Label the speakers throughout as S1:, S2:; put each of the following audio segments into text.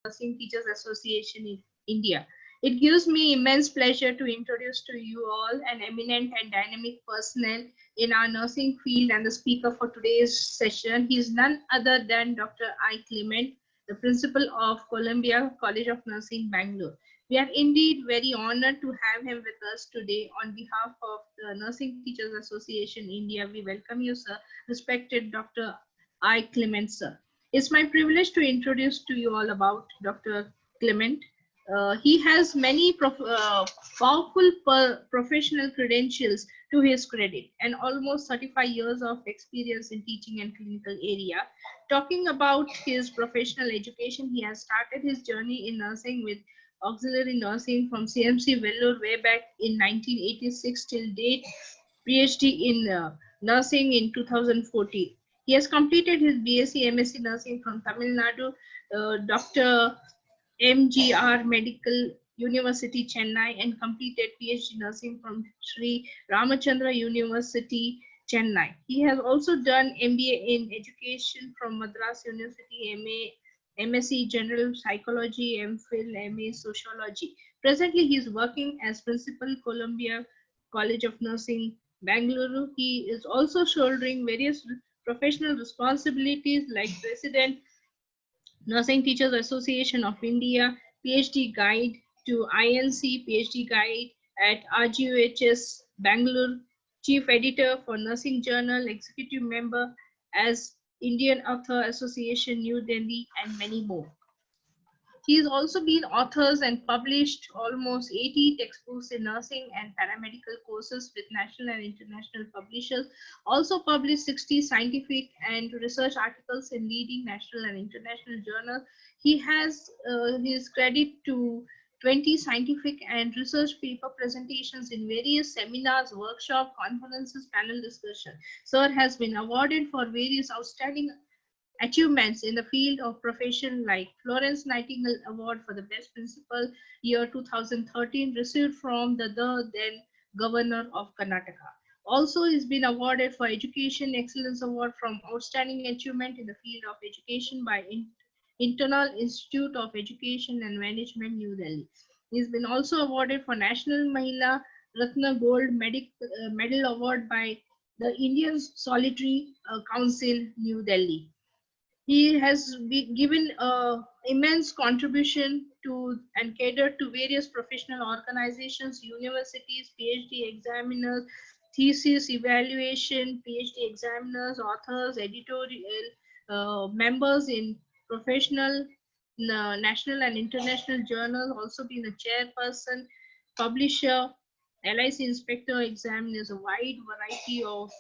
S1: Nursing Teachers Association in India. It gives me immense pleasure to introduce to you all an eminent and dynamic personnel in our nursing field, and the speaker for today's session. He is none other than Dr. I. Clement, the principal of Columbia College of Nursing, Bangalore. We are indeed very honored to have him with us today. On behalf of the Nursing Teachers Association India, we welcome you, sir, respected Dr. I. Clement, sir. It's my privilege to introduce to you all about Dr. Clement. He has many powerful professional credentials to his credit and almost 35 years of experience in teaching and clinical area. Talking about his professional education, he has started his journey in nursing with auxiliary nursing from CMC Vellore way back in 1986 till date, PhD in nursing in 2014. He has completed his BSc MSc nursing from Tamil Nadu, Dr. MGR Medical University, Chennai, and completed PhD nursing from Sri Ramachandra University, Chennai. He has also done MBA in education from Madras University, MSc General Psychology, MPhil, MA Sociology. Presently, he is working as principal Columbia College of Nursing, Bangalore. He is also shouldering various professional responsibilities like President, Nursing Teachers Association of India, PhD Guide to INC, PhD Guide at RGUHS Bangalore, Chief Editor for Nursing Journal, Executive Member as Indian Author Association, New Delhi, and many more. He's also been authors and published almost 80 textbooks in nursing and paramedical courses with national and international publishers. Also published 60 scientific and research articles in leading national and international journals. He has his credit to 20 scientific and research paper presentations in various seminars, workshops, conferences, panel discussion. Sir has been awarded for various outstanding achievements in the field of profession like Florence Nightingale Award for the Best Principal year 2013 received from the then Governor of Karnataka. Also is been awarded for Education Excellence Award from Outstanding Achievement in the field of education by Internal Institute of Education and Management, New Delhi. He's been also awarded for National Mahila Ratna Gold Medal Award by the Indian Solitary Council, New Delhi. He has given immense contribution to and catered to various professional organizations, universities, PhD examiners, thesis evaluation, PhD examiners, authors, editorial members in professional, national and international journals, also been a chairperson, publisher, LIC inspector, examiners, a wide variety of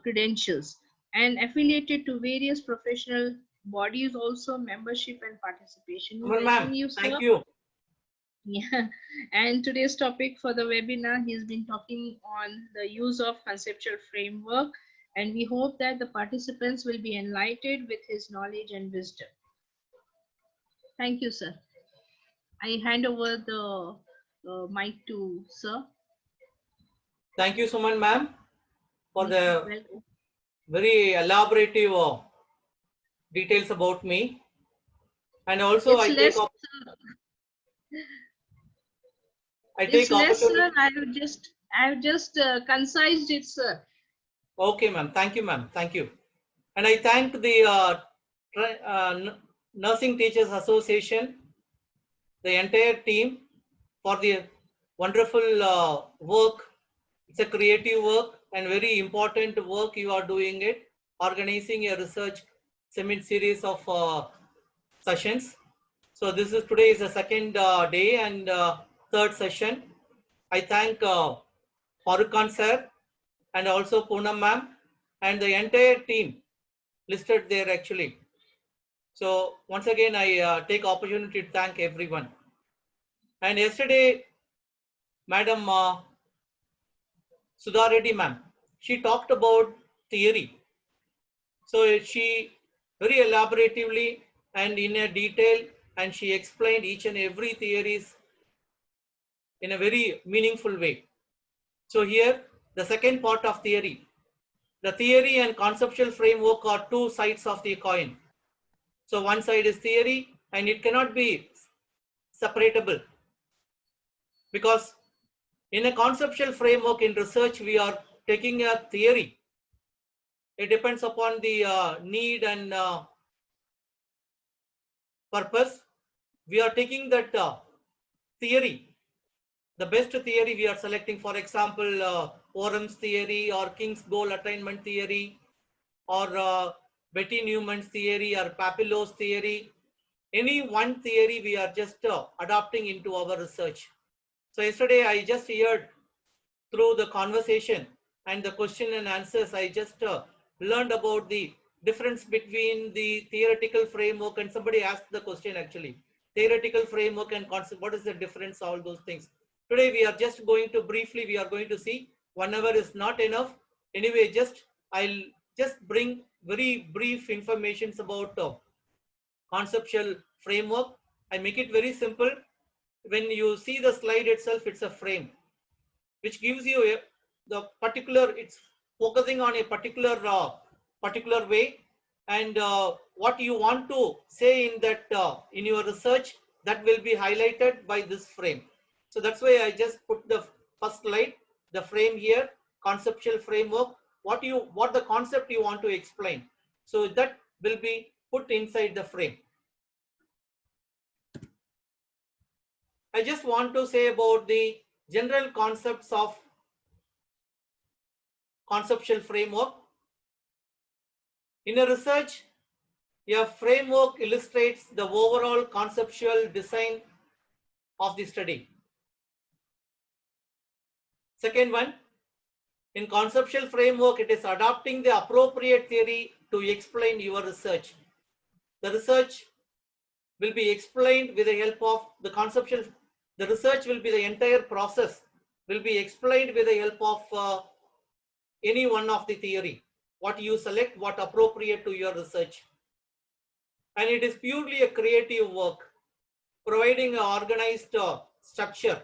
S1: credentials, and affiliated to various professional bodies, also membership and participation. We welcome you, sir.
S2: Thank you.
S1: Yeah, and today's topic for the webinar, he's been talking on the use of conceptual framework, and we hope that the participants will be enlightened with his knowledge and wisdom. Thank you, sir. I hand over the mic to sir.
S2: Thank you so much, ma'am, for the very elaborative details about me. And also, I take
S1: opportunity. I have just concised it, sir.
S2: Okay, ma'am. Thank you, ma'am. Thank you. And I thank the Nursing Teachers Association, the entire team, for the wonderful work. It's a creative work and very important work you are doing it, organizing a research series of sessions. So this is today is the second day and third session. I thank Farooq Khan sir and also Poonam ma'am and the entire team listed there actually. So once again, I take opportunity to thank everyone. And yesterday, Madam Sudha Reddy ma'am, she talked about theory. So she very elaboratively and in a detail, and she explained each and every theories in a very meaningful way. So here, the second part of theory. The theory and conceptual framework are two sides of the coin. So one side is theory and it cannot be separatable, because in a conceptual framework in research, we are taking a theory. It depends upon the need and purpose. We are taking that theory, the best theory we are selecting, for example, Orem's theory or King's goal attainment theory, or Betty Newman's theory or Papillot's theory. Any one theory we are just adopting into our research. So yesterday I just heard through the conversation and the question and answers, I just learned about the difference between the theoretical framework, and somebody asked the question actually, theoretical framework and concept, what is the difference, all those things. Today we are just going to briefly, we are going to see, 1 hour is not enough. Anyway, I'll just bring very brief informations about conceptual framework. I make it very simple. When you see the slide itself, it's a frame which gives you the particular, it's focusing on a particular way, and what you want to say in that in your research, that will be highlighted by this frame. So that's why I just put the first slide, the frame here, conceptual framework, what the concept you want to explain. So that will be put inside the frame. I just want to say about the general concepts of conceptual framework. In a research, a framework illustrates the overall conceptual design of the study. Second one, in conceptual framework, it is adopting the appropriate theory to explain your research. The research will be explained with the help of the conceptual, the research will be the entire process, will be explained with the help of any one of the theory, what you select, what appropriate to your research. And it is purely a creative work, providing an organized structure.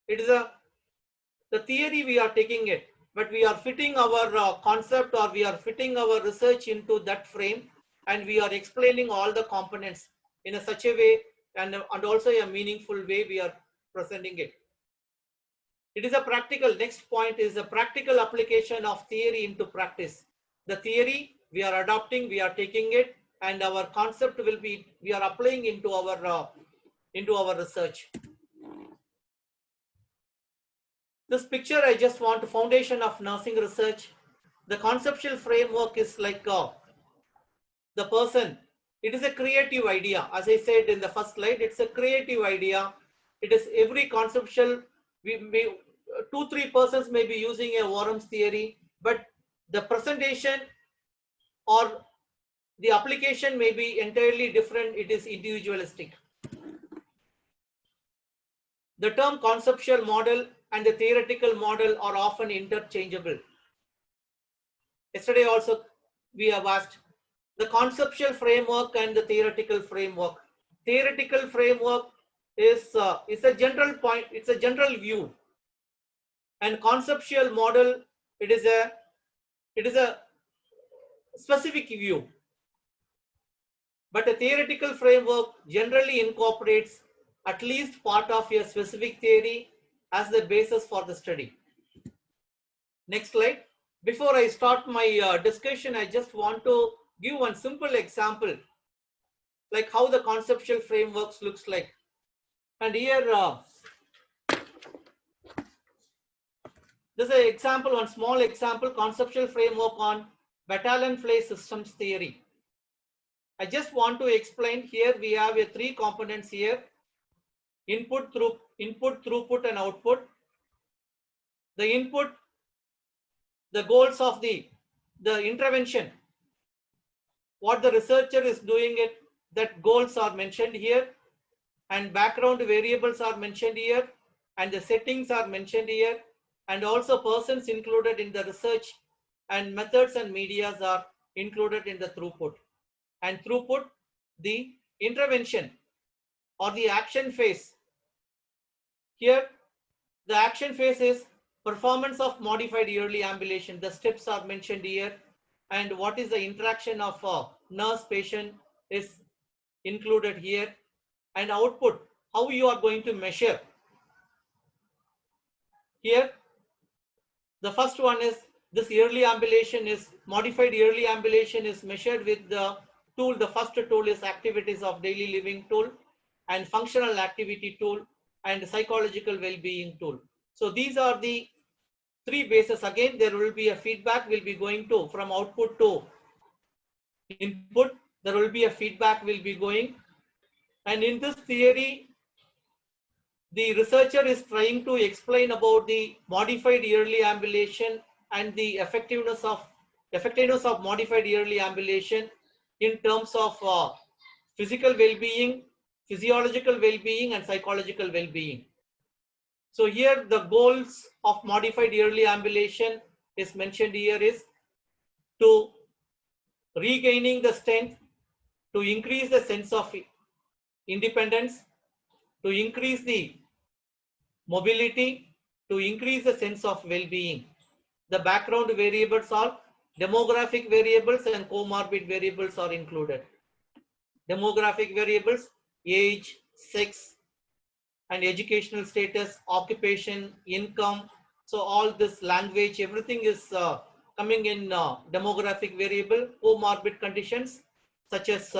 S2: It is the theory we are taking it, but we are fitting our concept, or we are fitting our research into that frame, and we are explaining all the components in a such a way, and also a meaningful way we are presenting it. It is a practical, next point is a practical application of theory into practice. The theory we are adopting, we are taking it, and our concept will be, we are applying into our research. This picture, I just want a foundation of nursing research. The conceptual framework is like the person. It is a creative idea. As I said in the first slide, it's a creative idea. It is every conceptual, we 2-3 persons may be using a Orem's theory, but the presentation or the application may be entirely different. It is individualistic. The term conceptual model and the theoretical model are often interchangeable. Yesterday also we have asked the conceptual framework and the theoretical framework. Theoretical framework is a general point, it's a general view, and conceptual model, it is a specific view. But a theoretical framework generally incorporates at least part of a specific theory as the basis for the study. Next slide. Before I start my discussion, I just want to give one simple example, like how the conceptual frameworks looks like. And here, this is an example, one small example, conceptual framework on battalion flay systems theory. I just want to explain here, we have 3 components here, input, throughput, and output. The input, the goals of the intervention, what the researcher is doing it, that goals are mentioned here, and background variables are mentioned here, and the settings are mentioned here, and also persons included in the research, and methods and medias are included in the throughput. And throughput, the intervention or the action phase. Here, the action phase is performance of modified yearly ambulation. The steps are mentioned here, and what is the interaction of nurse patient is included here, and output, how you are going to measure. Here, the first one is this yearly ambulation is modified yearly ambulation is measured with the tool. The first tool is activities of daily living tool and functional activity tool and psychological well-being tool. So these are the three bases. Again, there will be a feedback will be going to from output to input. There will be a feedback will be going. And in this theory, the researcher is trying to explain about the modified yearly ambulation and the effectiveness of modified yearly ambulation in terms of physical well-being, physiological well-being, and psychological well-being. So here the goals of modified yearly ambulation is mentioned here is to regaining the strength, to increase the sense of independence, to increase the mobility, to increase the sense of well-being. The background variables are demographic variables and comorbid variables are included. Demographic variables, age, sex, and educational status, occupation, income. So all this language, everything is coming in demographic variable. Comorbid conditions such as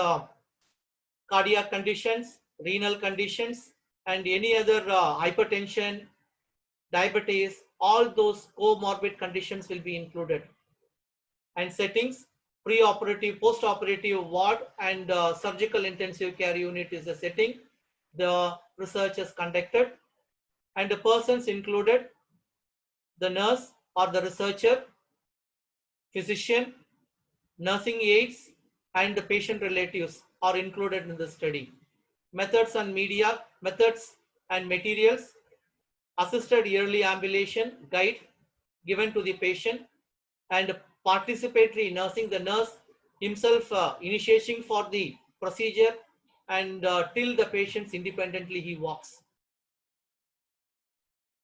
S2: cardiac conditions, renal conditions, and any other hypertension, diabetes, all those comorbid conditions will be included. And settings, pre-operative, post-operative ward and surgical intensive care unit is the setting the research is conducted, and the persons included, the nurse or the researcher, physician, nursing aides, and the patient relatives are included in the study. Methods and materials, assisted yearly ambulation guide given to the patient, and participatory nursing, the nurse himself initiating for the procedure and till the patients independently he walks.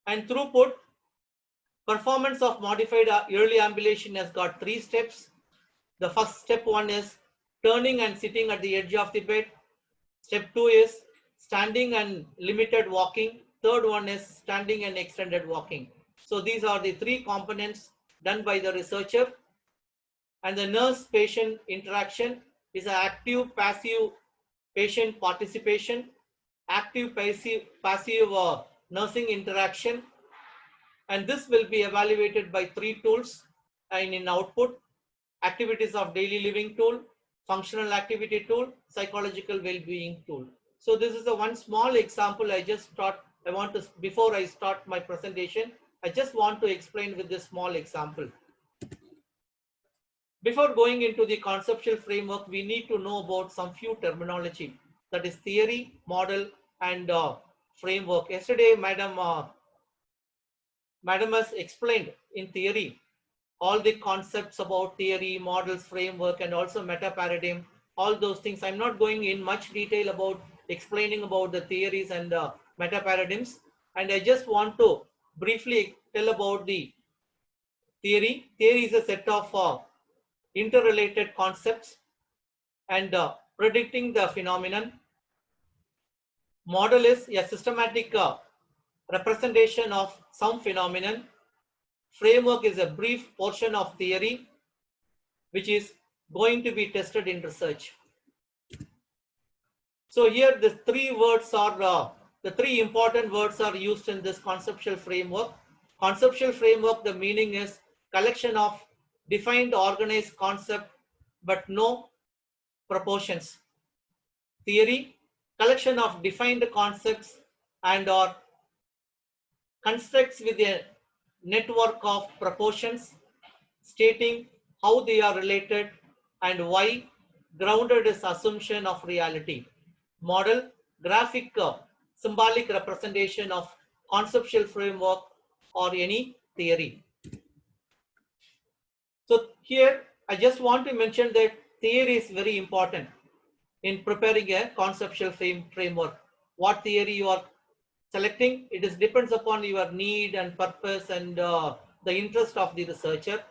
S2: And throughput, performance of modified yearly ambulation has got 3 steps. The first step 1 is turning and sitting at the edge of the bed. Step 2 is standing and limited walking. Third one is standing and extended walking. So these are the 3 components done by the researcher. And the nurse-patient interaction is an active, passive patient participation, active, passive nursing interaction. And this will be evaluated by 3 tools. And in output, activities of daily living tool, functional activity tool, psychological well-being tool. So this is a one small example I just thought I want to, before I start my presentation, I just want to explain with this small example. Before going into the conceptual framework, we need to know about some few terminology, that is theory, model, and framework. Yesterday, Madam has explained in theory all the concepts about theory, models, framework, and also meta paradigm, all those things. I'm not going in much detail about explaining about the theories and meta paradigms. And I just want to briefly tell about the theory. Theory is a set of interrelated concepts and predicting the phenomenon. Model is a systematic representation of some phenomenon. Framework is a brief portion of theory which is going to be tested in research. So here the 3 words are the 3 important words are used in this conceptual framework. Conceptual framework, the meaning is collection of defined organized concept but no proportions. Theory, collection of defined concepts and or constructs with a network of proportions stating how they are related and why, grounded is assumption of reality. Model, graphic symbolic representation of conceptual framework or any theory. So here I just want to mention that theory is very important in preparing a conceptual framework. What theory you are selecting, it is depends upon your need and purpose and the interest of the researcher.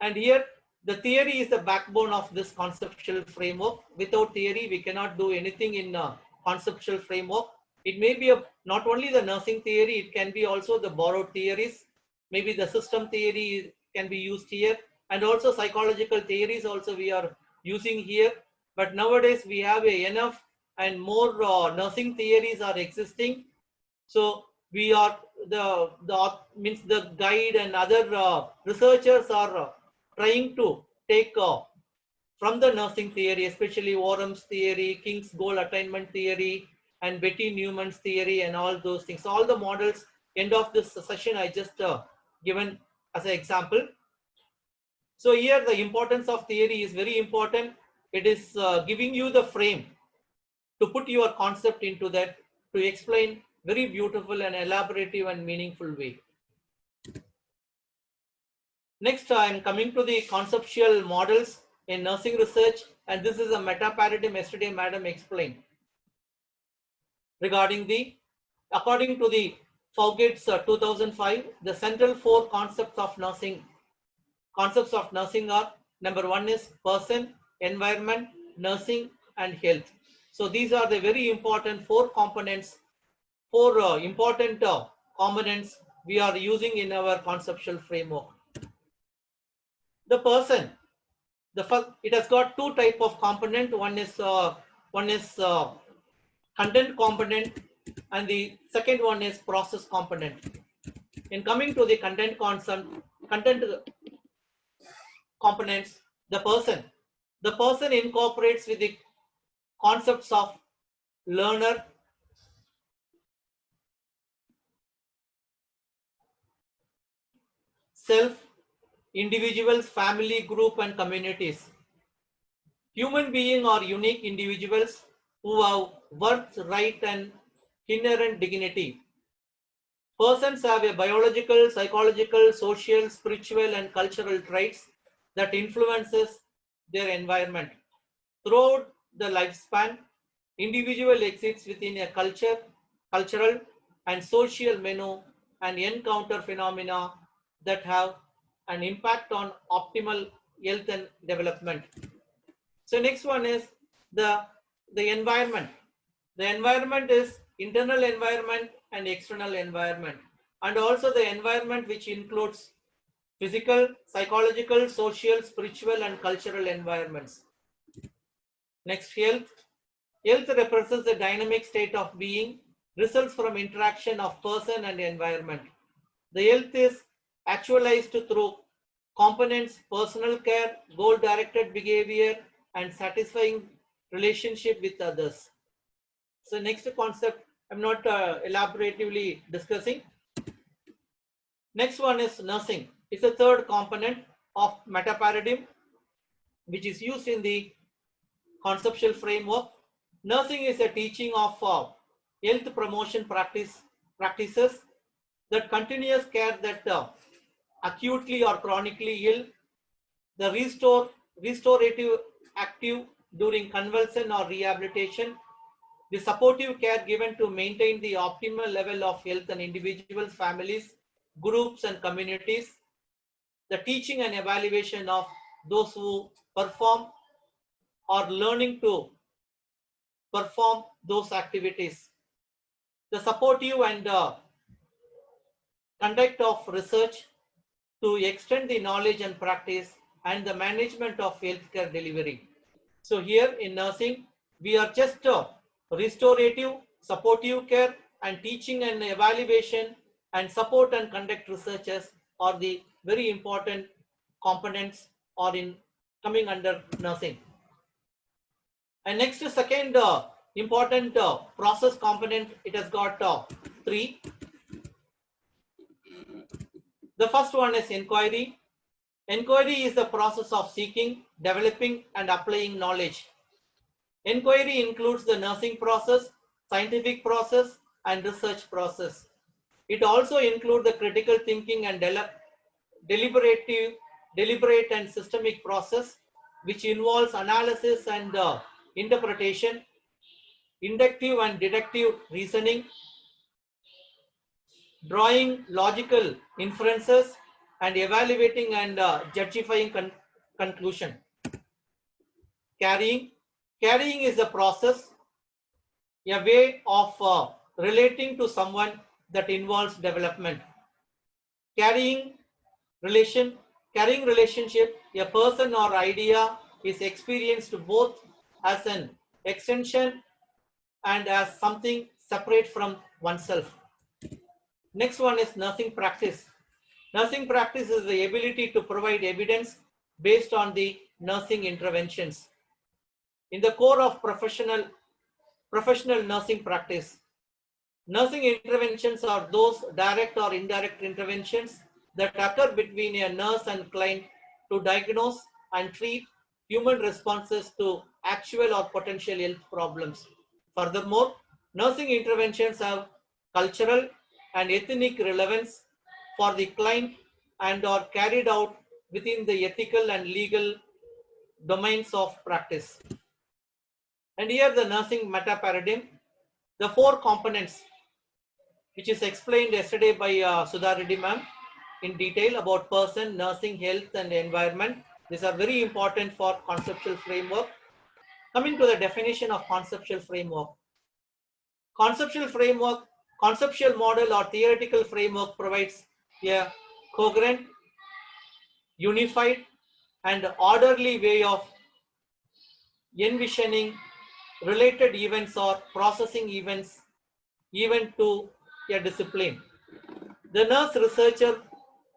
S2: And here The theory is the backbone of this conceptual framework. Without theory, we cannot do anything in conceptual framework. It may be not only the nursing theory, it can be also the borrowed theories. Maybe the system theory can be used here, and also psychological theories also we are using here. But nowadays we have enough and more nursing theories are existing. So we are the guide and other researchers are trying to take from the nursing theory, especially Orum's theory, King's goal attainment theory, and Betty Newman's theory, and all those things. All the models. End of this session, I just given as an example. So here the importance of theory is very important. It is giving you the frame to put your concept into that, to explain very beautiful and elaborative and meaningful way. Next, I am coming to the conceptual models in nursing research, and this is a meta paradigm. Yesterday, Madam explained regarding the, according to the Fougate's 2005, the central four concepts of nursing are: number one is person, environment, nursing, and health. So these are the very important four components, four important components we are using in our conceptual framework. The person, the first, it has got two type of component. One is content component, and the second one is process component. In coming to the content components, the person incorporates with the concepts of learner, self, individuals, family, group, and communities. Human beings are unique individuals who have worth, right, and inherent dignity. Persons have a biological, psychological, social, spiritual, and cultural traits that influences their environment. Throughout the lifespan, individual exists within a cultural, and social menu and encounter phenomena that have an impact on optimal health and development. So next one is the environment. The environment is internal environment and external environment, and also the environment which includes physical, psychological, social, spiritual, and cultural environments. Next, health. Health represents a dynamic state of being, results from interaction of person and environment. The health is actualized through components: personal care, goal-directed behavior, and satisfying relationship with others. So next concept, I'm not elaboratively discussing. Next one is nursing. It's a third component of meta paradigm, which is used in the conceptual framework. Nursing is a teaching of health promotion practices, that continuous care that acutely or chronically ill, the restorative active during convalescence or rehabilitation, the supportive care given to maintain the optimal level of health in individuals, families, groups, and communities, the teaching and evaluation of those who perform or learning to perform those activities, the supportive and conduct of research to extend the knowledge and practice, and the management of healthcare delivery. So here in nursing, we are just restorative, supportive care, and teaching and evaluation, and support and conduct researches are the very important components are in coming under nursing. And next, second important process component, it has got three. The first one is inquiry. Inquiry is the process of seeking, developing, and applying knowledge. Inquiry includes the nursing process, scientific process, and research process. It also includes the critical thinking and deliberate and systemic process, which involves analysis and interpretation, inductive and deductive reasoning, drawing logical inferences, and evaluating and justifying conclusion. Carrying is a process, a way of relating to someone that involves development. Carrying relationship, a person or idea is experienced both as an extension and as something separate from oneself. Next one is nursing practice. Nursing practice is the ability to provide evidence based on the nursing interventions. In the core of professional nursing practice, nursing interventions are those direct or indirect interventions that occur between a nurse and client to diagnose and treat human responses to actual or potential health problems. Furthermore, nursing interventions have cultural and ethnic relevance for the client and are carried out within the ethical and legal domains of practice. And here the nursing meta paradigm, the four components which is explained yesterday by Sudha Reddy ma'am in detail about person, nursing, health and environment. These are very important for conceptual framework. Coming to the definition of conceptual framework. Conceptual model or theoretical framework provides a coherent, unified and orderly way of envisioning related events or processing events even to a discipline. The nurse researcher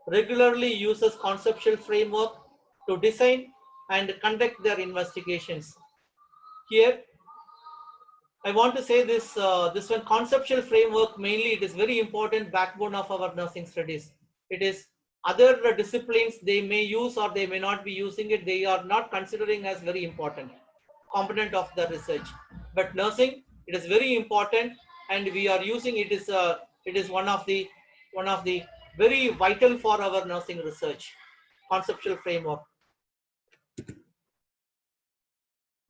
S2: regularly uses conceptual framework to design and conduct their investigations. Here, I want to say this, this one conceptual framework mainly it is very important backbone of our nursing studies. It is other disciplines they may use or they may not be using it. They are not considering as very important component of the research. But nursing, it is very important and we are using it is one of the very vital for our nursing research. Conceptual framework.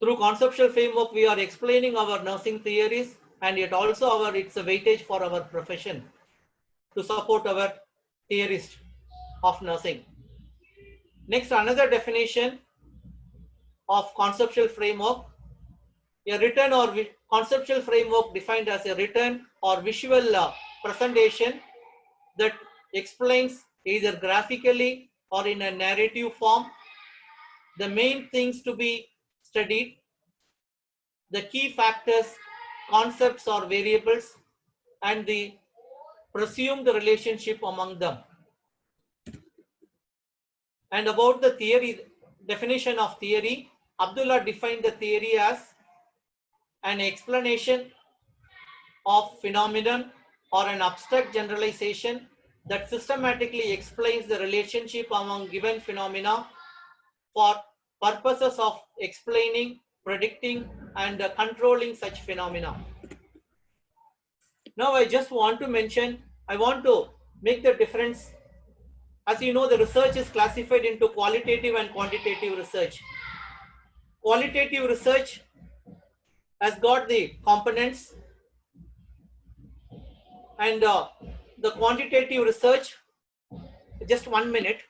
S2: Through conceptual framework, we are explaining our nursing theories and yet also it's a weightage for our profession to support our theorist of nursing. Next, another definition of conceptual framework. A written or conceptual framework defined as a written or visual presentation that explains either graphically or in a narrative form the main things to be studied, the key factors, concepts or variables, and the presumed relationship among them. And about the theory, definition of theory, Abdullah defined the theory as an explanation of phenomenon or an abstract generalization that systematically explains the relationship among given phenomena for purposes of explaining, predicting, and controlling such phenomena. Now, I just want to mention, I want to make the difference. As you know, the research is classified into qualitative and quantitative research. Qualitative research has got the components and the quantitative research, just 1 minute.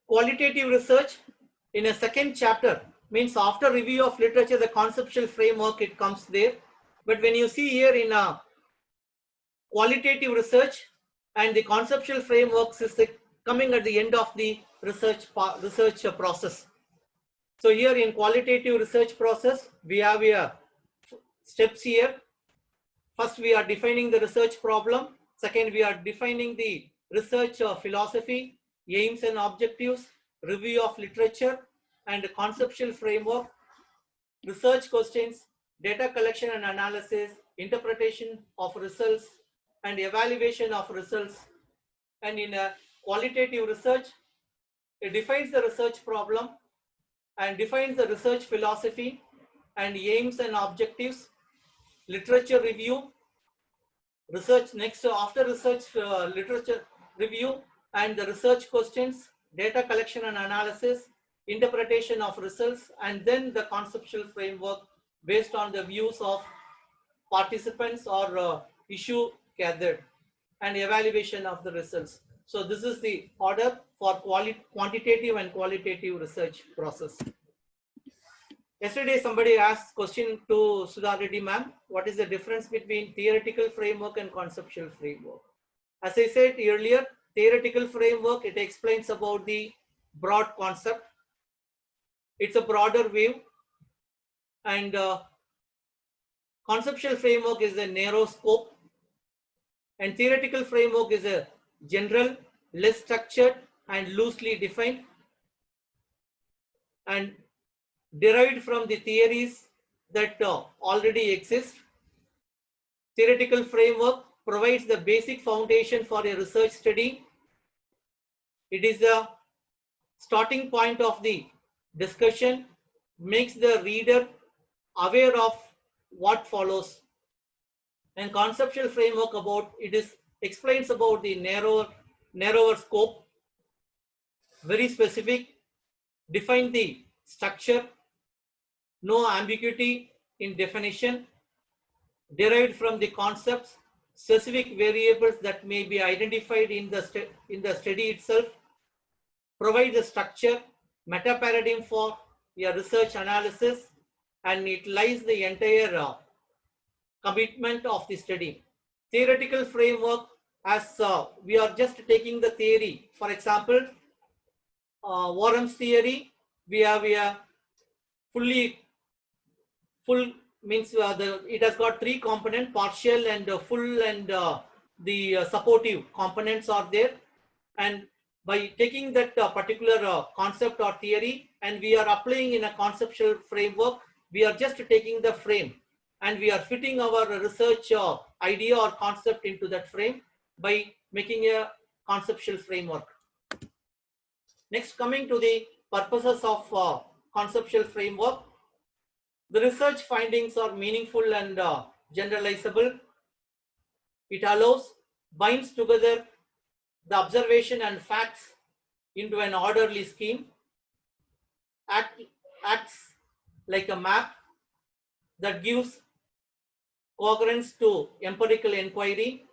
S2: Qualitative research in a second chapter means after review of literature, the conceptual framework, it comes there. But when you see here in a qualitative research and the conceptual frameworks is coming at the end of the research process. So here in qualitative research process, we have steps here. First, we are defining the research problem. Second, we are defining the research philosophy, aims and objectives, review of literature, and conceptual framework, research questions, data collection and analysis, interpretation of results, and evaluation of results. And in a qualitative research, it defines the research problem and defines the research philosophy and aims and objectives, literature review, research next after research literature review and the research questions, data collection and analysis, interpretation of results, and then the conceptual framework based on the views of participants or issue gathered and evaluation of the results. So this is the order for quantitative and qualitative research process. Yesterday, somebody asked question to Sudha Reddy ma'am, what is the difference between theoretical framework and conceptual framework? As I said earlier, theoretical framework, it explains about the broad concept. It's a broader view, and conceptual framework is a narrow scope, and theoretical framework is a general, less structured, and loosely defined, and derived from the theories that already exist. Theoretical framework provides the basic foundation for a research study. It is the starting point of the discussion, makes the reader aware of what follows. And conceptual framework about it is explains about the narrower scope, very specific, define the structure, no ambiguity in definition, derived from the concepts, specific variables that may be identified in the study itself, provide the structure, meta paradigm for a research analysis, and it lies the entire commitment of the study. Theoretical framework, as we are just taking the theory. For example, Warren's theory, we have a full means it has got three components, partial and full, and the supportive components are there. And by taking that particular concept or theory and we are applying in a conceptual framework, we are just taking the frame and we are fitting our research idea or concept into that frame by making a conceptual framework. Next, coming to the purposes of conceptual framework. The research findings are meaningful and generalizable. It binds together the observation and facts into an orderly scheme, acts like a map that gives coherence to empirical inquiry.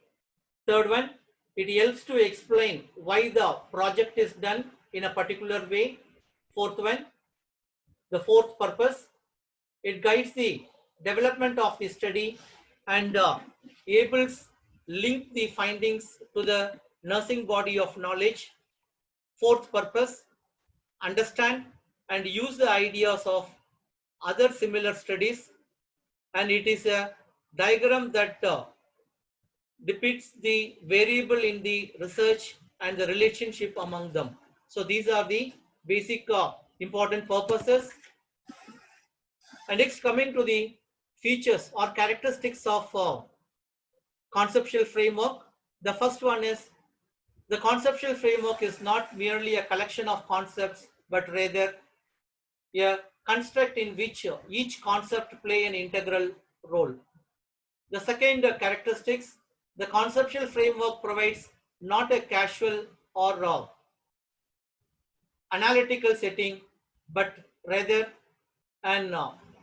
S2: Third one, it helps to explain why the project is done in a particular way. Fourth one, the fourth purpose, it guides the development of the study and enables link the findings to the nursing body of knowledge. Fourth purpose, understand and use the ideas of other similar studies, and it is a diagram that depicts the variable in the research and the relationship among them. So these are the basic important purposes. And next, coming to the features or characteristics of conceptual framework. The first one is the conceptual framework is not merely a collection of concepts, but rather a construct in which each concept play an integral role. The second characteristics, the conceptual framework provides not a casual or analytical setting, but rather an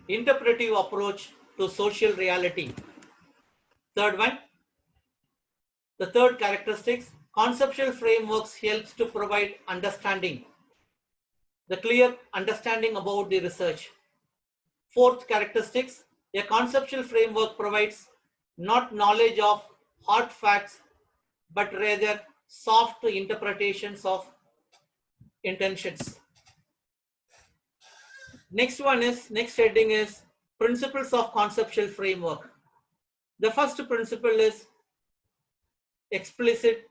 S2: interpretive approach to social reality. Third one, the third characteristics, conceptual frameworks helps to provide understanding, the clear understanding about the research. Fourth characteristics, a conceptual framework provides not knowledge of hard facts, but rather soft interpretations of intentions. Next heading is principles of conceptual framework. The first principle is explicit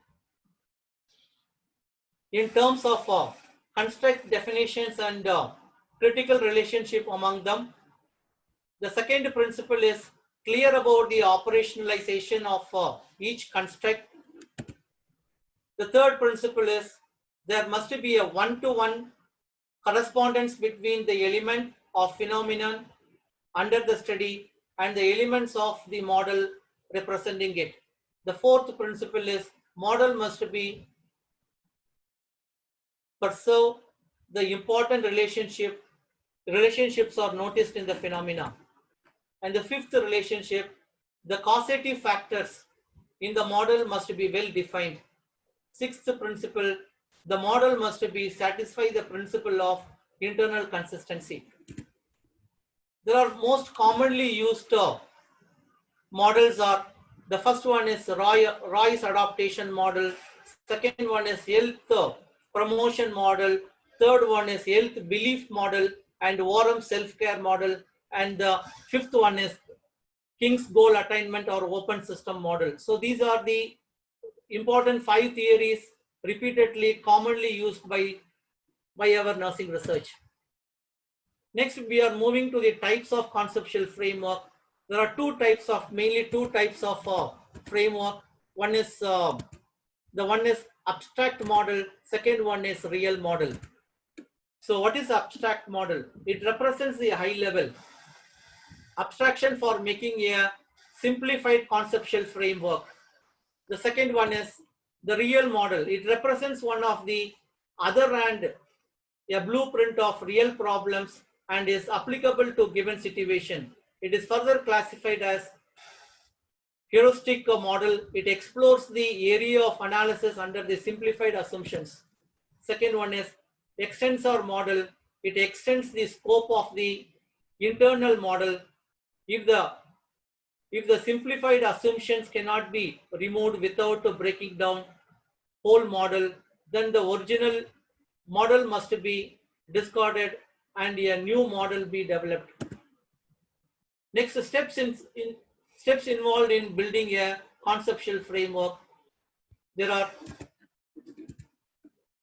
S2: in terms of construct definitions and critical relationship among them. The second principle is clear about the operationalization of each construct. The third principle is there must be a one-to-one correspondence between the element of phenomenon under the study and the elements of the model representing it. The fourth principle is model must be pursue the important relationships are noticed in the phenomena. And the fifth relationship, the causative factors in the model must be well defined. Sixth principle, the model must be satisfy the principle of internal consistency. There are most commonly used models are, the first one is Roy's adaptation model, second one is health promotion model, third one is health belief model and Warham self-care model, and the fifth one is King's goal attainment or open system model. So these are the important 5 theories repeatedly commonly used by our nursing research. Next, we are moving to the types of conceptual framework. There are mainly two types of framework. One is abstract model. Second one is real model. So what is abstract model? It represents the high level abstraction for making a simplified conceptual framework. The second one is the real model. It represents one of the other hand, a blueprint of real problems and is applicable to given situation. It is further classified as heuristic model. It explores the area of analysis under the simplified assumptions. Second one is extensor model. It extends the scope of the internal model. If the simplified assumptions cannot be removed without breaking down whole model, then the original model must be discarded and a new model be developed. Next, steps involved in building a conceptual framework. There are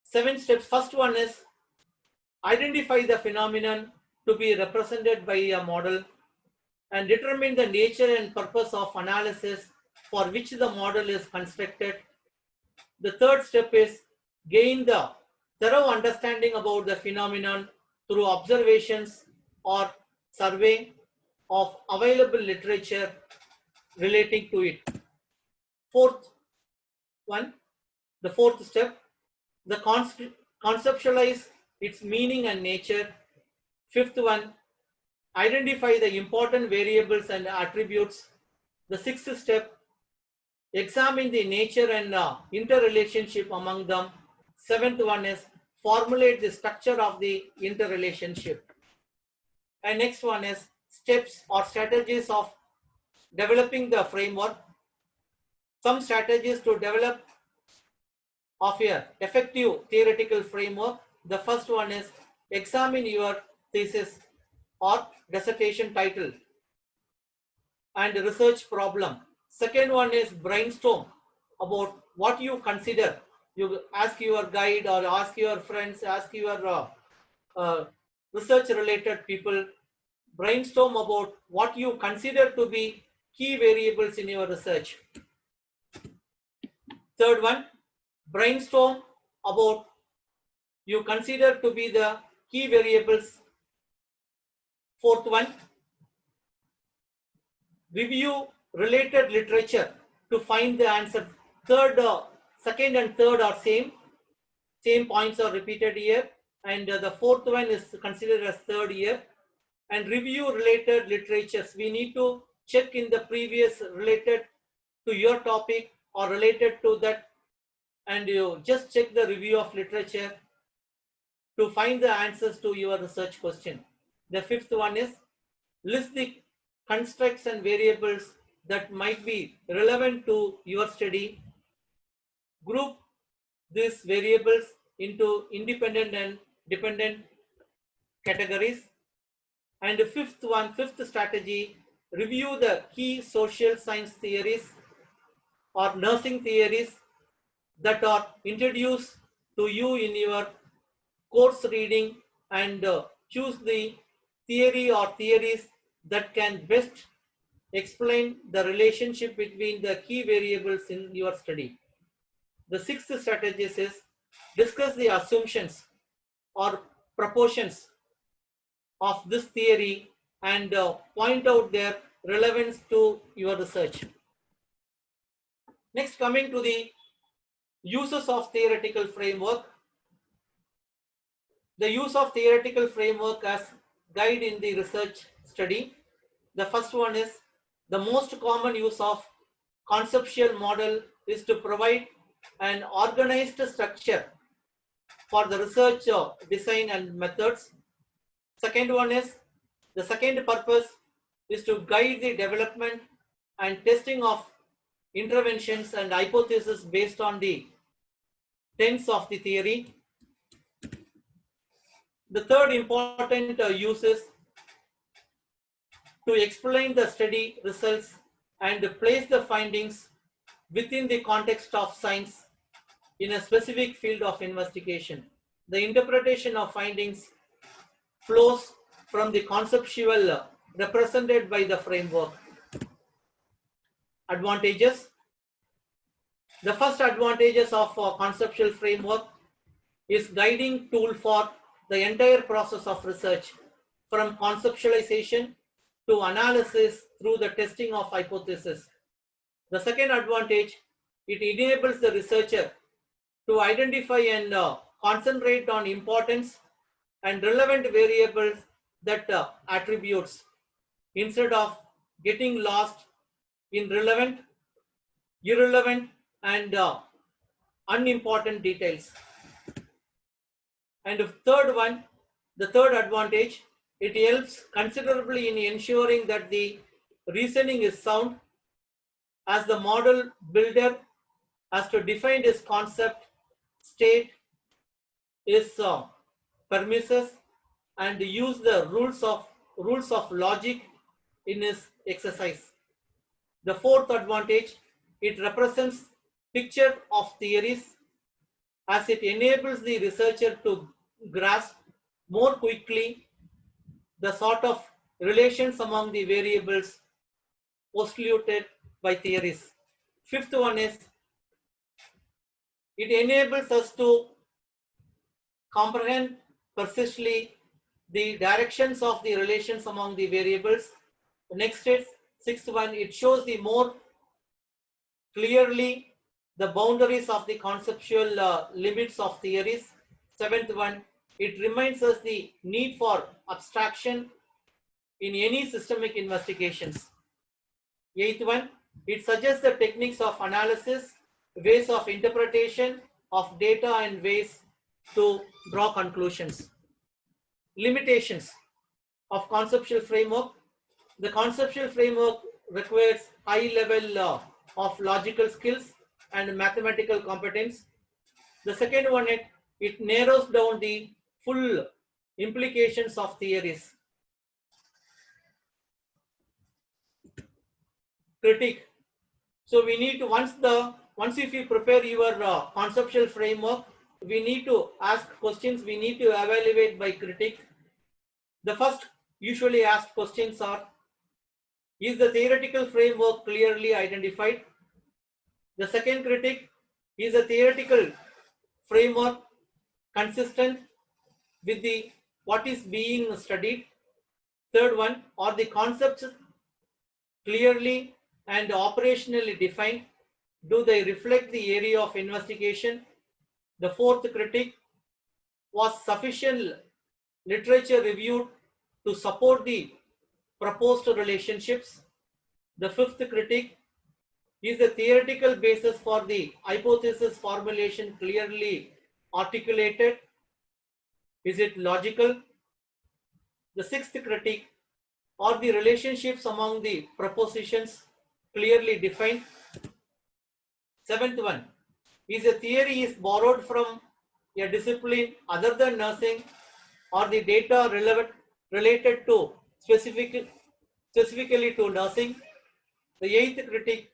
S2: 7 steps. First one is identify the phenomenon to be represented by a model and determine the nature and purpose of analysis for which the model is constructed. The third step is gain the thorough understanding about the phenomenon through observations or survey of available literature relating to it. Fourth one, the fourth step, the conceptualize its meaning and nature. Fifth one, identify the important variables and attributes. The sixth step, examine the nature and interrelationship among them. Seventh one is formulate the structure of the interrelationship. And next one is steps or strategies of developing the framework. Some strategies to develop of a effective theoretical framework. The first one is examine your thesis or dissertation title and research problem. Second one is brainstorm about what you consider. You ask your guide or ask your friends, ask your research related people, brainstorm about what you consider to be key variables in your research. Third one, brainstorm about you consider to be the key variables. Fourth one, review related literature to find the answer. Second and third are same points are repeated here, and the fourth one is considered as third here. And review related literatures. We need to check in the previous related to your topic or related to that, and you just check the review of literature to find the answers to your research question. The fifth one is list the constructs and variables that might be relevant to your study. Group these variables into independent and dependent categories. And the fifth strategy, review the key social science theories or nursing theories that are introduced to you in your course reading, and choose the theory or theories that can best explain the relationship between the key variables in your study. The sixth strategy is discuss the assumptions or proportions of this theory and point out their relevance to your research. Next, coming to the uses of theoretical framework. The use of theoretical framework as guide in the research study. The first one is the most common use of conceptual model is to provide an organized structure for the research design and methods. Second one is the second purpose is to guide the development and testing of interventions and hypotheses based on the tenets of the theory. The third important use is to explain the study results and place the findings within the context of science in a specific field of investigation. The interpretation of findings flows from the conceptual represented by the framework. Advantages. The first advantages of conceptual framework is guiding tool for the entire process of research, from conceptualization to analysis through the testing of hypotheses. The second advantage, it enables the researcher to identify and concentrate on importance and relevant variables that attributes instead of getting lost in relevant, irrelevant, and unimportant details. And the third one, the third advantage, it helps considerably in ensuring that the reasoning is sound, as the model builder has to define his concept, state his premises, and use the rules of logic in his exercise. The fourth advantage, it represents picture of theories, as it enables the researcher to grasp more quickly the sort of relations among the variables postulated by theories. Fifth one is it enables us to comprehend precisely the directions of the relations among the variables. The next is sixth one, it shows the more clearly the boundaries of the conceptual limits of theories. Seventh one, it reminds us the need for abstraction in any systemic investigations. Eighth one, it suggests the techniques of analysis, ways of interpretation of data, and ways to draw conclusions. Limitations of conceptual framework. The conceptual framework requires high level of logical skills and mathematical competence. The second one, it narrows down the full implications of theories. Critique. So we need to, once if you prepare your conceptual framework, we need to ask questions, we need to evaluate by critique. The first usually asked questions are, is the theoretical framework clearly identified? The second critique, is the theoretical framework consistent with the what is being studied? Third one, are the concepts clearly and operationally defined? Do they reflect the area of investigation? The fourth critique, was sufficient literature reviewed to support the proposed relationships? The fifth critique, is the theoretical basis for the hypothesis formulation clearly articulated? Is it logical? The sixth critique, are the relationships among the propositions clearly defined? Seventh one, is a theory is borrowed from a discipline other than nursing, or the data related to specifically to nursing? The eighth critique,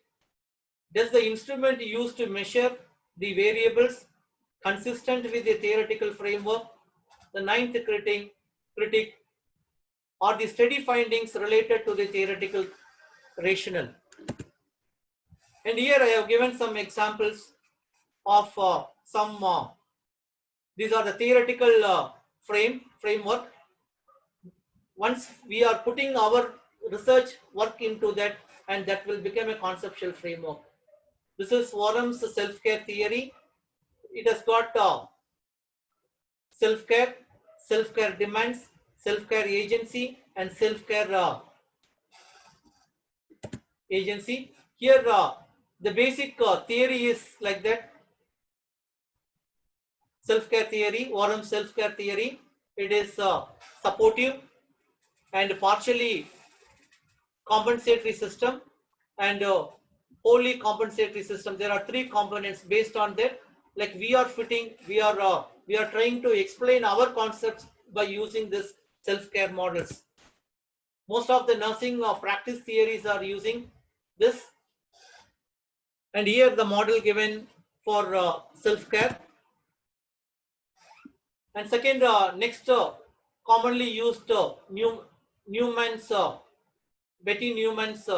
S2: does the instrument used to measure the variables consistent with the theoretical framework? The ninth critique, are the study findings related to the theoretical rationale? And here I have given some examples of these are the theoretical framework. Once we are putting our research work into that, and that will become a conceptual framework. This is Warham's self-care theory. It has got self-care, self-care demands, self-care agency, and self-care agency. Here, the basic theory is like that. Self-care theory, Warham's self-care theory. It is supportive and partially compensatory system and wholly compensatory system. There are three components based on that. Like we are trying to explain our concepts by using this self-care models. Most of the nursing practice theories are using this, and here the model given for self-care. And second, next commonly used Newman's Betty Newman's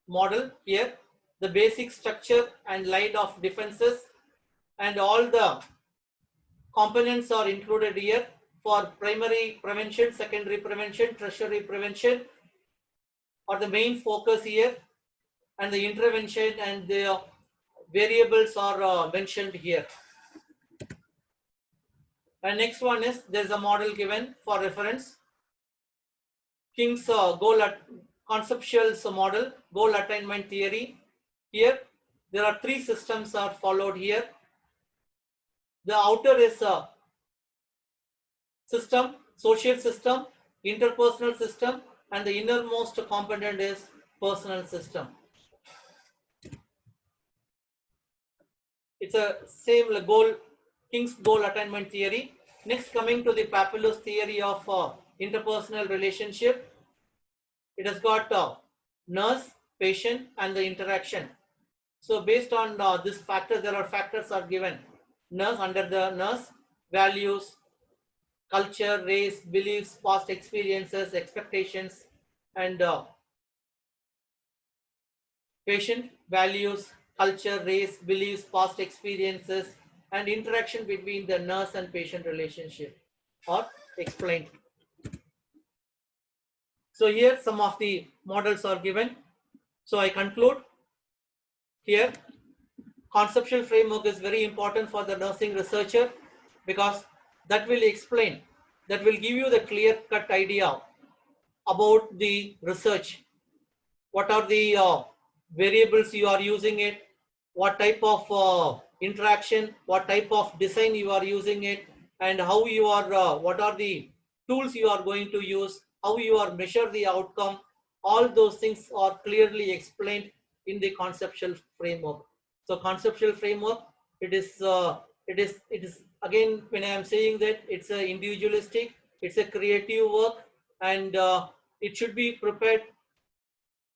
S2: model here, the basic structure and line of defenses and all the components are included here for primary prevention, secondary prevention, tertiary prevention are the main focus here, and the intervention and the variables are mentioned here. And next one is there's a model given for reference. King's conceptual model, goal attainment theory. Here, there are three systems are followed here. The outer is a system, social system, interpersonal system, and the innermost component is personal system. It's a same goal, King's goal attainment theory. Next, coming to the Papillus theory of interpersonal relationship. It has got nurse, patient, and the interaction. So based on this factor, there are factors are given. Nurse, under the nurse, values, culture, race, beliefs, past experiences, expectations, and patient, values, culture, race, beliefs, past experiences, and interaction between the nurse and patient relationship are explained. So here some of the models are given. So I conclude here. Conceptual framework is very important for the nursing researcher because that will explain, that will give you the clear-cut idea about the research. What are the variables you are using it, what type of interaction, what type of design you are using it, and how you are, what are the tools you are going to use, how you are measure the outcome. All those things are clearly explained in the conceptual framework. So conceptual framework, it is again, when I am saying that it's a individualistic, it's a creative work, and it should be prepared,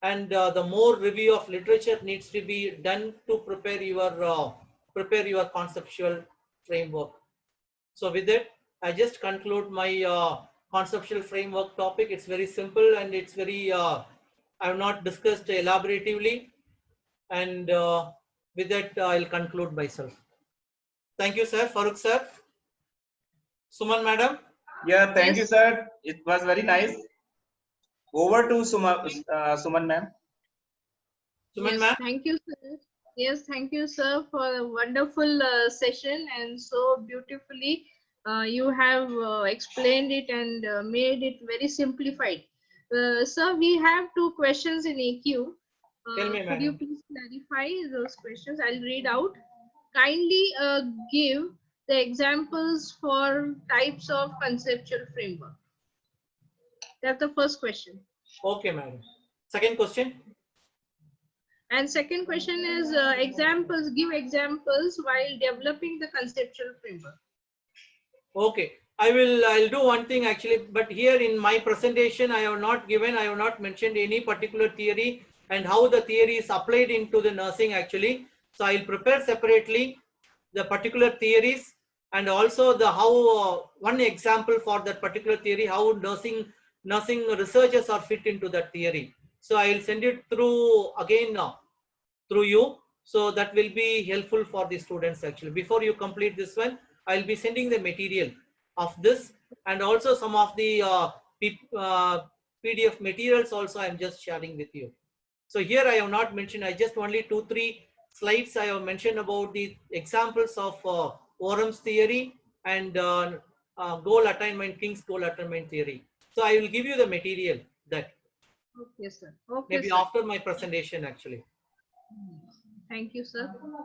S2: and the more review of literature needs to be done to prepare your conceptual framework. So with that, I just conclude my conceptual framework topic. It's very simple and it's very I have not discussed elaboratively, and with that I'll conclude myself. Thank you, sir. Farooq sir. Suman madam.
S3: Yeah, thank you,
S1: Yes.
S3: sir. It was very nice. Over to Suman ma'am.
S2: Suman
S1: Yes,
S2: ma'am.
S1: thank you, sir. Yes, thank you, sir, for a wonderful session, and so beautifully you have explained it and made it very simplified. Sir, we have two questions in AQ.
S2: Tell me,
S1: Could you
S2: madam.
S1: please clarify those questions? I'll read out. Kindly give the examples for types of conceptual framework. That's the first question.
S2: Okay, madam. Second question.
S1: And second question is examples, give examples while developing the conceptual framework.
S2: Okay, I'll do one thing actually, but here in my presentation I have not mentioned any particular theory and how the theory is applied into the nursing actually. So I'll prepare separately the particular theories and also the how one example for that particular theory, how nursing researchers are fit into that theory. So I'll send it through again through you, so that will be helpful for the students actually. Before you complete this one, I'll be sending the material of this and also some of the PDF materials also I'm just sharing with you. So here I have not mentioned, I just only 2-3 slides, I have mentioned about the examples of Orum's theory and goal attainment, King's goal attainment theory. So I will give you the material that
S1: Okay, sir. Okay,
S2: maybe
S1: sir.
S2: after my presentation actually.
S1: Thank you, sir.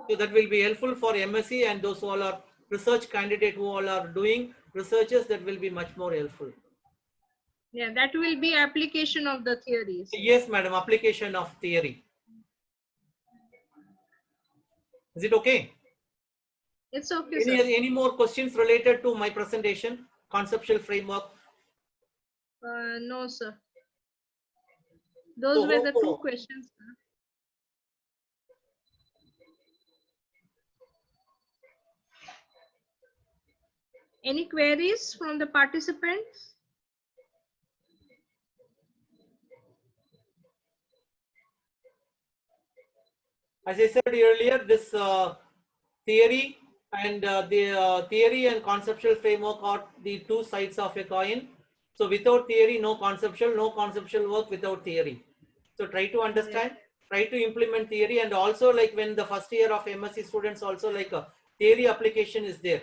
S2: So that will be helpful for MSc and those who all are research candidate who all are doing researches, that will be much more helpful.
S1: Yeah, that will be application of the theories.
S2: Yes, madam, application of theory. Is it okay?
S1: It's okay, sir.
S2: Any more questions related to my presentation, conceptual framework?
S1: No, sir. Those
S2: So
S1: were the two
S2: hope-
S1: questions, sir. Any queries from the participants?
S2: As I said earlier, this theory and the theory and conceptual framework are the two sides of a coin. So without theory, no conceptual work without theory. So try to understand, try to implement theory, and also like when the first year of MSc students also like a theory application is there.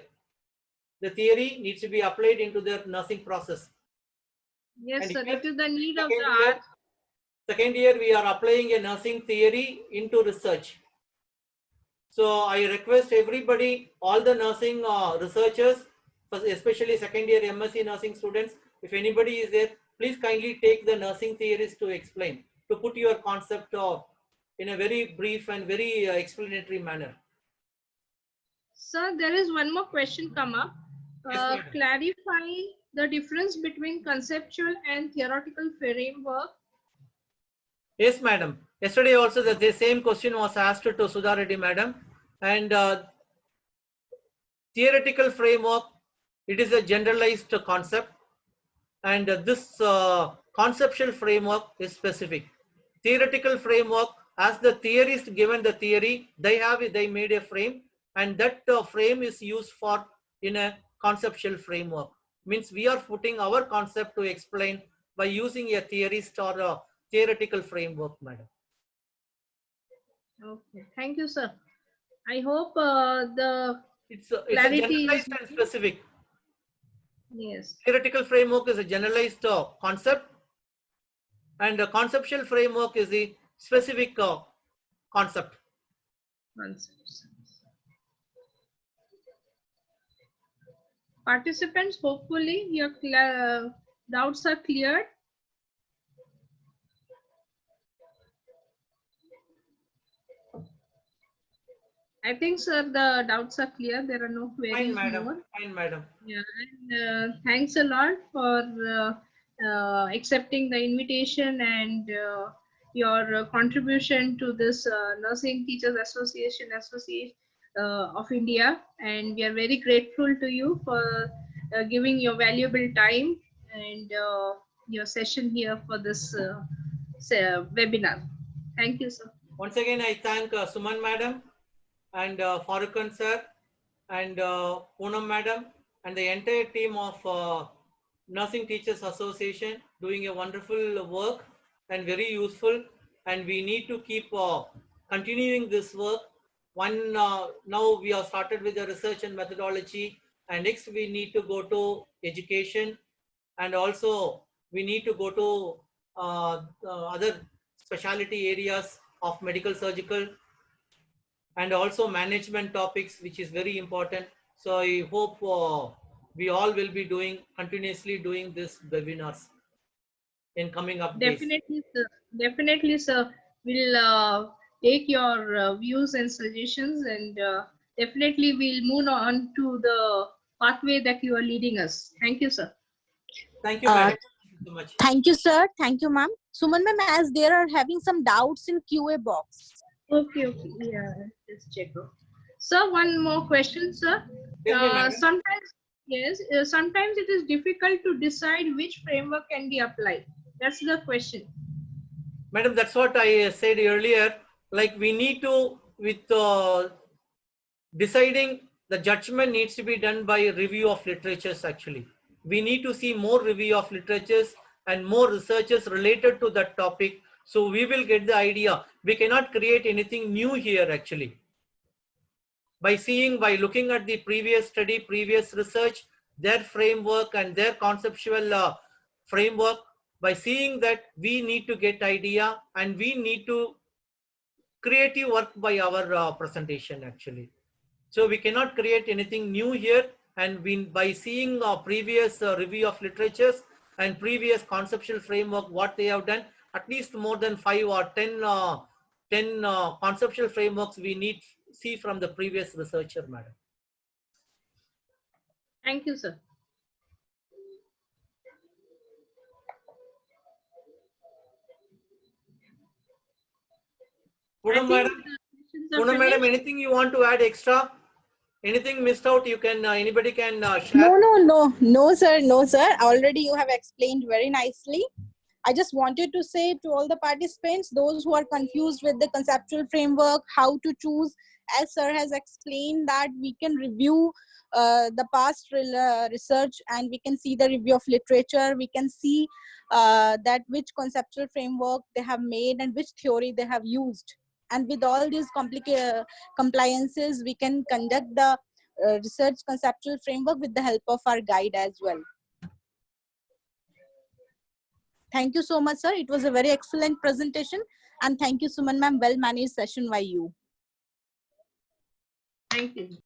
S2: The theory needs to be applied into their nursing process.
S1: Yes,
S2: And
S1: sir.
S2: here,
S1: It is the need of the
S2: second year,
S1: art.
S2: second year we are applying a nursing theory into research. So I request everybody, all the nursing researchers, especially second year MSc nursing students, if anybody is there, please kindly take the nursing theories to explain, to put your concept in a very brief and very explanatory manner.
S1: Sir, there is one more question come up.
S2: Yes, madam.
S1: Clarify the difference between conceptual and theoretical framework.
S2: Yes, madam. Yesterday also the same question was asked to Sudha Reddy, madam. And theoretical framework, it is a generalized concept. And this conceptual framework is specific. Theoretical framework, as the theorist given the theory, they made a frame, and that frame is used for in a conceptual framework. Means we are putting our concept to explain by using a theorist or a theoretical framework, madam.
S1: Okay, thank you, sir. I hope the
S2: It's a
S1: clarity
S2: generalized
S1: is
S2: and specific.
S1: yes.
S2: Theoretical framework is a generalized concept, and the conceptual framework is the specific concept.
S1: Concepts. Participants, hopefully your doubts are cleared. I think, sir, the doubts are clear. There are no queries
S2: Fine, madam.
S1: more.
S2: Fine, madam.
S1: Yeah, and thanks a lot for accepting the invitation and your contribution to this Nursing Teachers Association of India. And we are very grateful to you for giving your valuable time and your session here for this webinar. Thank you, sir.
S2: Once again, I thank Suman madam and Farookan sir and Poonam madam and the entire team of Nursing Teachers Association doing a wonderful work and very useful. And we need to keep continuing this work. Now we have started with the research and methodology, and next we need to go to education, and also we need to go to other specialty areas of medical surgical and also management topics, which is very important. So I hope we all will be continuously doing this webinars in coming up days.
S1: Definitely, sir. Definitely, sir. We'll take your views and suggestions, and definitely we'll move on to the pathway that you are leading us. Thank you, sir.
S2: Thank you, madam. Thank you so much.
S4: Thank you, sir. Thank you, ma'am. Suman ma'am, as there are having some doubts in QA box.
S1: Okay, okay. Yeah, let's check. Sir, one more question, sir.
S2: Tell me, madam.
S1: Sometimes, yes, sometimes it is difficult to decide which framework can be applied. That's the question.
S2: Madam, that's what I said earlier. Like we need to, with deciding, the judgment needs to be done by review of literatures actually. We need to see more review of literatures and more researches related to that topic So we will get the idea. We cannot create anything new here actually. By looking at the previous study, previous research, their framework and their conceptual framework, by seeing that, we need to get idea and we need to creative work by our presentation actually. So we cannot create anything new here, and by seeing previous review of literatures and previous conceptual framework, what they have done, at least more than 5 or 10 conceptual frameworks we need see from the previous researcher, madam.
S1: Thank you, sir.
S2: Poonam madam, Poonam madam, anything you want to add extra? Anything missed out? You can anybody can share.
S4: No, sir. Already you have explained very nicely. I just wanted to say to all the participants, those who are confused with the conceptual framework, how to choose, as sir has explained, that we can review the past research, and we can see the review of literature. We can see that which conceptual framework they have made and which theory they have used. And with all these compliances, we can conduct the research conceptual framework with the help of our guide as well. Thank you so much, sir. It was a very excellent presentation. And thank you, Suman ma'am. Well managed session by you.
S1: Thank you.